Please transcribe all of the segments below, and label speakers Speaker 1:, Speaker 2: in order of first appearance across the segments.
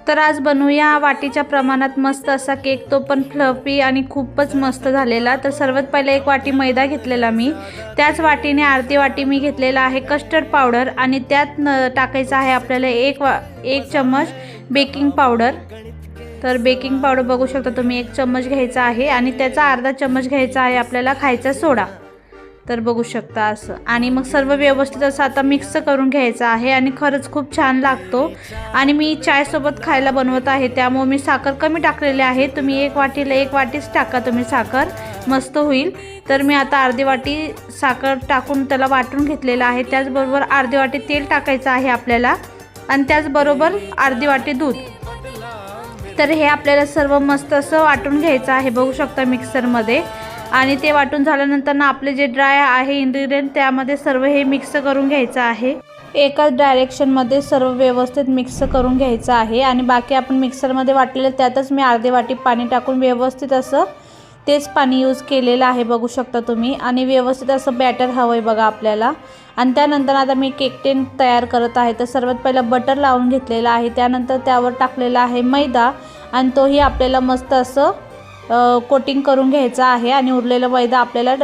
Speaker 1: तर आज बनवूया वाटीच्या प्रमाणात मस्त असा केक, तो पण फ्लफी आणि खूपच मस्त झालेला। तर सर्वात पहिले एक वाटी मैदा घेतलेला मी, त्याच वाटीने अर्धी वाटी मी घेतलेला आहे कस्टर्ड पावडर आणि त्यात टाकायचा आहे आपल्याला एक चम्मच बेकिंग पावडर। तर बेकिंग पावडर बघू शकता तुम्ही 1 चम्मच घ्यायचा आहे आणि त्याचा अर्धा चम्मच घ्यायचा आहे आपल्याला खायचा सोडा। तर बघू शकता असं, आणि मग सर्व व्यवस्थित असं आता मिक्स करून घ्यायचं आहे आणि खरंच खूप छान लागतो। आणि मी चाय सोबत खायला बनवत आहे, त्यामुळे मी साखर कमी टाकलेली आहे। तुम्ही 1 वाटीला 1 वाटीच टाका तुम्ही साखर, मस्त होईल। तर मी आता अर्धी वाटी साखर टाकून त्याला वाटून घेतलेलं आहे। त्याचबरोबर अर्धी वाटी तेल टाकायचं आहे आपल्याला आणि त्याचबरोबर अर्धी वाटी दूध। तर हे आपल्याला सर्व मस्त असं वाटून घ्यायचं आहे, बघू शकता मिक्सरमध्ये। आणि ते वाटून झाल्यानंतर ना आपले जे ड्राय आहे इन्ग्रेडियंट, त्यामध्ये सर्व हे मिक्स करून घ्यायचं आहे। एकाच डायरेक्शनमध्ये सर्व व्यवस्थित मिक्स करून घ्यायचं आहे आणि बाकी आपण मिक्सरमध्ये वाटलेलं त्यातच मी अर्धी वाटी पाणी टाकून व्यवस्थित असं तेच पाणी यूज केलेलं आहे, बघू शकता तुम्ही। आणि व्यवस्थित असं बॅटर हवं आहे बघा आपल्याला। आणि त्यानंतर आता मी केक टेन तयार करत आहे। तर सर्वात पहिला बटर लावून घेतलेला आहे, त्यानंतर त्यावर टाकलेला आहे मैदा आणि तोही आपल्याला मस्त असं कोटिंग करून घ्यायचा आहे आणि उरलेला मैदा आपल्याला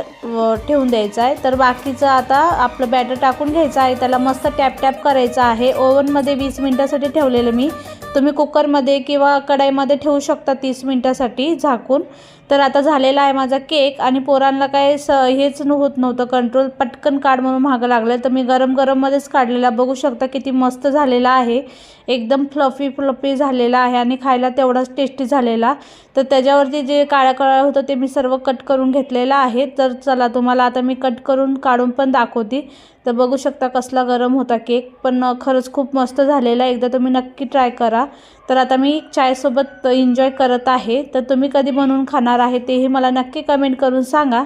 Speaker 1: ठेवून द्यायचा आहे। तर बाकीचं आता आपलं बॅटर टाकून घ्यायचं आहे, त्याला मस्त टॅप टॅप करायचं आहे। ओव्हनमध्ये 20 मिनिटासाठी ठेवलेलं मी, तुम्ही कुकरमध्ये किंवा कढईमध्ये ठेवू शकता 30 मिनिटासाठी झाकून। तर आता झालेला आहे माझा केक आणि पोरांना काय हेच होत नव्हतं कंट्रोल, पटकन काढ म्हणून मागं लागलं। तर मी गरम गरममध्येच काढलेला, बघू शकता किती मस्त झालेला आहे, एकदम फ्लफी फ्लफी झालेला आहे आणि खायला तेवढाच टेस्टी झालेला। तर त्याच्यावरती जे काळं काळं होतं ते मी सर्व कट करून घेतलेलं आहे। तर चला तुम्हाला आता मी कट करून काढून पण दाखवते। तर बघू शकता कसला गरम होता केक, पण खरंच खूप मस्त झालेला आहे, एकदा तुम्ही नक्की ट्राय करा। तर आता मी चायसोबत एन्जॉय करत आहे। तर तुम्ही कधी बनवून खाणार आहे तेही मला नक्की कमेंट करून सांगा।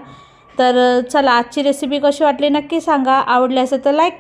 Speaker 1: तर चला, आजची रेसिपी कशी वाटली नक्की सांगा, आवडली असेल तर लाईक